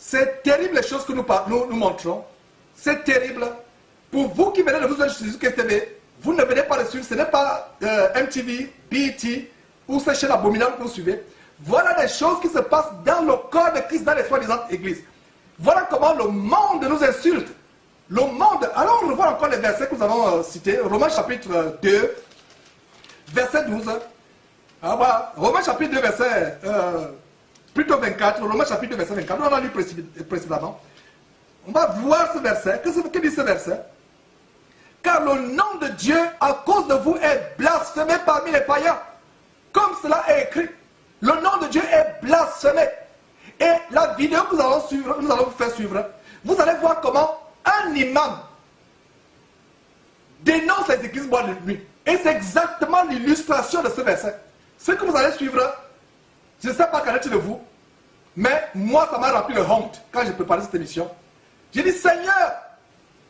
C'est terrible les choses que nous montrons. C'est terrible. Pour vous qui venez de vous sur Jésus-Christ TV, vous ne venez pas le suivre. Ce n'est pas MTV, BET ou ces chaînes abominables que vous suivez. Voilà des choses qui se passent dans le corps de Christ, dans les soi-disant églises. Voilà comment le monde nous insulte. Le monde. Alors on revoit encore les versets que nous avons cités. Romains chapitre 2, verset 12. Alors voilà, Romains chapitre 2, verset plutôt 24. Romains chapitre 2, verset 24. On a lu précédemment. On va voir ce verset. Que dit ce verset? Car le nom de Dieu, à cause de vous, est blasphémé parmi les païens. Comme cela est écrit. Le nom de Dieu est blasphémé. Et la vidéo que nous allons vous faire suivre, vous allez voir comment un imam dénonce les églises bois de nuit. Et c'est exactement l'illustration de ce verset. Ce que vous allez suivre, je ne sais pas qu'en est-il de vous, mais moi, ça m'a rempli de honte quand j'ai préparé cette émission. J'ai dit, Seigneur,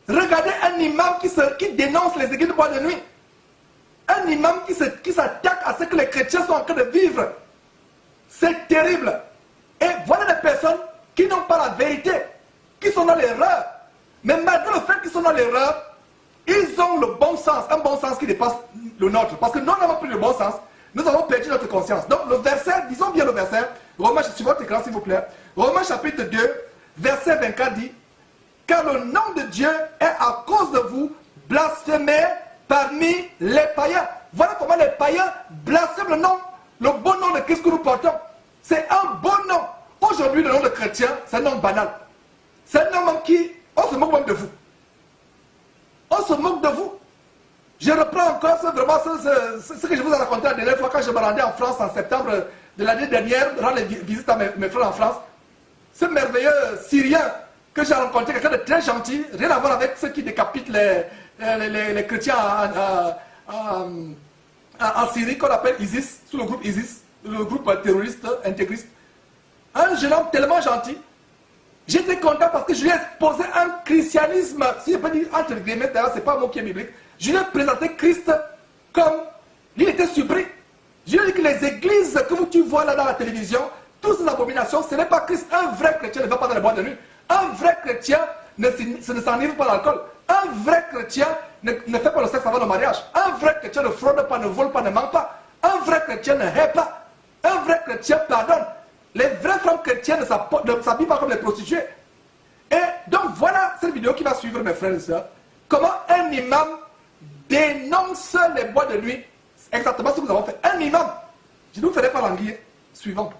regardez un imam qui dénonce les églises bois de nuit. Un imam qui s'attaque à ce que les chrétiens sont en train de vivre. C'est terrible. Et voilà des personnes qui n'ont pas la vérité, qui sont dans l'erreur. Mais malgré le fait qu'ils sont dans l'erreur, ils ont le bon sens, un bon sens qui dépasse le nôtre. Parce que nous n'avons plus le bon sens, nous avons perdu notre conscience. Donc le verset, disons bien le verset, Romains, sur votre écran s'il vous plaît, Romains chapitre 2, verset 24 dit, car le nom de Dieu est à cause de vous blasphémé parmi les païens. Voilà comment les païens blasphèment le nom, le bon nom de Christ que nous portons. C'est un bon nom. Aujourd'hui, le nom de chrétien, c'est un nom banal. C'est un nom qui, on se moque même de vous. On se moque de vous. Je reprends encore ce que je vous ai raconté la dernière fois quand je me rendais en France en septembre de l'année dernière, rendre visite à mes frères en France. Ce merveilleux Syrien que j'ai rencontré, quelqu'un de très gentil, rien à voir avec ceux qui décapitent les chrétiens en Syrie, qu'on appelle ISIS, sous le groupe ISIS, le groupe terroriste intégriste. Un jeune homme tellement gentil. J'étais content parce que je lui ai exposé un christianisme, si je peux dire entre guillemets, d'ailleurs c'est pas un mot qui est biblique, je lui ai présenté Christ comme, il était surpris. Je lui ai dit que les églises que tu vois là dans la télévision, toutes ces abominations, ce n'est pas Christ. Un vrai chrétien ne va pas dans les boîtes de nuit. Un vrai chrétien ne s'enivre pas d'alcool. Un vrai chrétien ne fait pas le sexe avant le mariage. Un vrai chrétien ne fraude pas, ne vole pas, ne ment pas. Un vrai chrétien ne hait pas. Un vrai chrétien pardonne. Les vraies femmes chrétiennes ne s'habillent pas comme les prostituées. Et donc voilà cette vidéo qui va suivre, mes frères et sœurs. Comment un imam dénonce les boîtes de nuit. Exactement ce que nous avons fait. Un imam. Je ne vous ferai pas l'anguille. Suivant.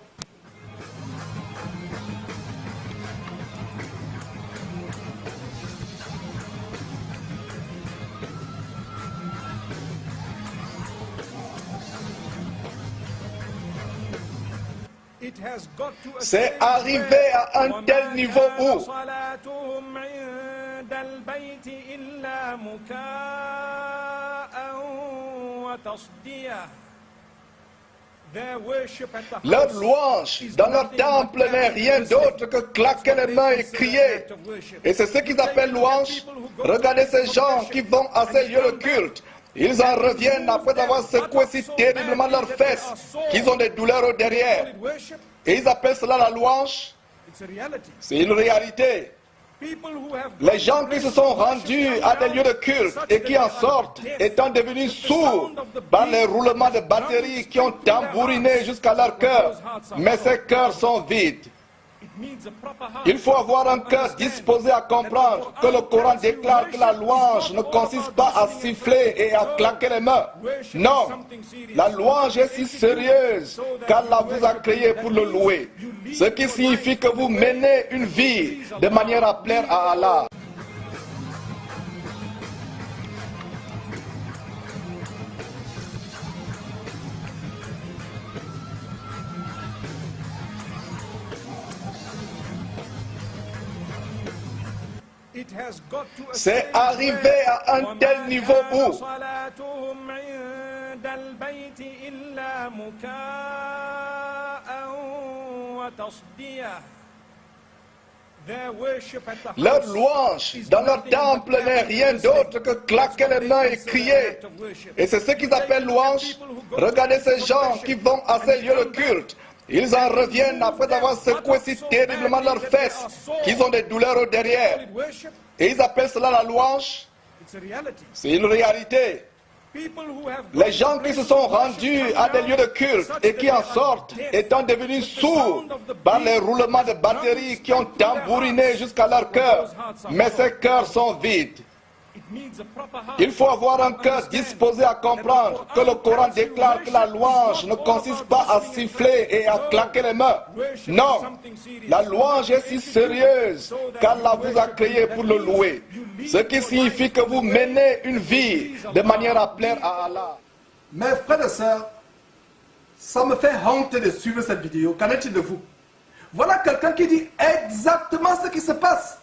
C'est arrivé à un tel niveau où leur louange dans leur temple n'est rien d'autre que claquer les mains et crier. Et c'est ce qu'ils appellent louange. Regardez ces gens qui vont à ces lieux de culte. Ils en reviennent après avoir secoué si terriblement leurs fesses qu'ils ont des douleurs au derrière. Et ils appellent cela la louange. C'est une réalité. Les gens qui se sont rendus à des lieux de culte et qui en sortent étant devenus sourds par les roulements de batteries qui ont tambouriné jusqu'à leur cœur. Mais ces cœurs sont vides. Il faut avoir un cœur disposé à comprendre que le Coran déclare que la louange ne consiste pas à siffler et à claquer les mains. Non, la louange est si sérieuse qu'Allah vous a créé pour le louer. Ce qui signifie que vous menez une vie de manière à plaire à Allah. C'est arrivé à un tel niveau où leur louange dans leur temple n'est rien d'autre que claquer les mains et crier. Et c'est ce qu'ils appellent louange. Regardez ces gens qui vont à ces lieux de culte. Ils en reviennent après avoir secoué si terriblement leurs fesses qu'ils ont des douleurs au derrière. Et ils appellent cela la louange. C'est une réalité. Les gens qui se sont rendus à des lieux de culte et qui en sortent étant devenus sourds par les roulements de batterie qui ont tambouriné jusqu'à leur cœur, mais ces cœurs sont vides. Il faut avoir un cœur disposé à comprendre que le Coran déclare que la louange ne consiste pas à siffler et à claquer les mains. Non, la louange est si sérieuse qu'Allah vous a créé pour le louer. Ce qui signifie que vous menez une vie de manière à plaire à Allah. Mes frères et sœurs, ça me fait honte de suivre cette vidéo. Qu'en est-il de vous? Voilà quelqu'un qui dit exactement ce qui se passe.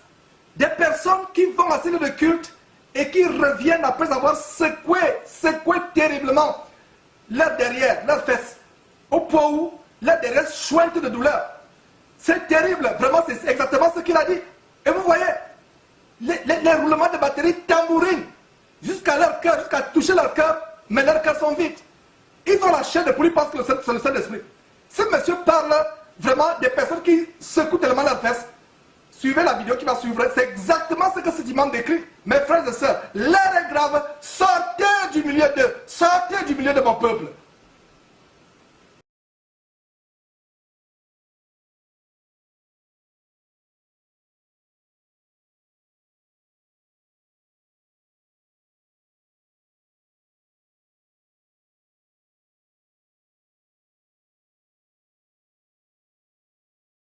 Des personnes qui vont à ces lieux de culte et qui reviennent après avoir secoué terriblement leur derrière, leurs fesses, au point où leur derrière chouette de douleur. C'est terrible, vraiment, c'est exactement ce qu'il a dit. Et vous voyez, les roulements de batterie tambourinent jusqu'à leur cœur, jusqu'à toucher leur cœur, mais leurs cœurs sont vides. Ils ont la chair de poulie parce que c'est le Saint-Esprit. Ce monsieur parle vraiment des personnes qui secouent tellement leurs fesses. Suivez la vidéo qui va suivre, c'est exactement ce que cet imam décrit. Mes frères et sœurs, l'heure est grave, sortez du milieu de mon peuple.